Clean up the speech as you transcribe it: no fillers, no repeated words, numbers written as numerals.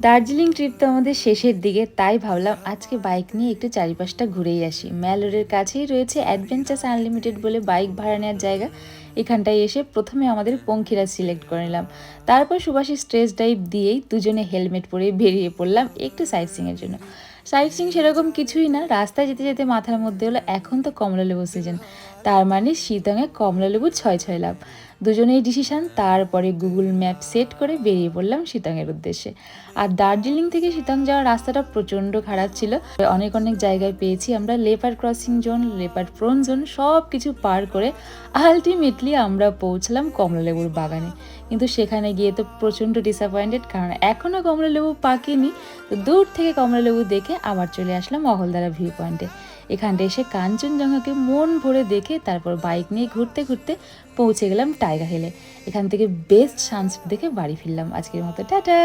Darjeeling trip তো আমাদের শেষের দিকে, তাই ভাবলাম আজকে বাইক নিয়ে একটু চারিপাশটা ঘুরেই আসি। ম্যালোরের কাছেই রয়েছে অ্যাডভেঞ্চার্স আনলিমিটেড বলে বাইক ভাড়া নেওয়ার জায়গা। এখানটায় এসে প্রথমে আমাদের পঙ্খিরা সিলেক্ট করে নিলাম, তারপর সুভাষী স্ট্রেস ড্রাইভ দিয়েই দুজনে হেলমেট পরে বেরিয়ে পড়লাম একটু সাইট সিংয়ের জন্য। সাইট সিং সেরকম কিছুই না, রাস্তায় যেতে যেতে মাথার মধ্যে হলো এখন তো কমলালেবু সিজন, তার মানে শীতঙে কমলালেবু ছয় ছয় লাভ। দুজনেই ডিসিশন, তারপরে গুগল ম্যাপ সেট করে বেরিয়ে পড়লাম শিতংয়ের উদ্দেশ্যে। আর দার্জিলিং থেকে শিতং যাওয়ার রাস্তাটা প্রচণ্ড খারাপ ছিল, অনেক অনেক জায়গায় পেয়েছি আমরা leopard crossing zone, leopard prone zone, সব কিছু পার করে আলটিমেটলি আমরা পৌঁছলাম কমলালেবুর বাগানে। কিন্তু সেখানে গিয়ে তো প্রচণ্ড ডিসঅ্যাপয়েন্টেড, কারণ এখনও কমলালেবু পাকেনি। তো দূর থেকে কমলালেবু দেখে আবার চলে আসলাম অহলদারা ভিউ পয়েন্টে। এখানটা এসে কাঞ্চনজঙ্ঘাকে মন ভরে দেখে তারপর বাইক নিয়ে ঘুরতে ঘুরতে পৌঁছে গেলাম টাইগার হিলে। এখান থেকে বেস্ট সানসেট দেখে বাড়ি ফিরলাম আজকের মতো। টাটা।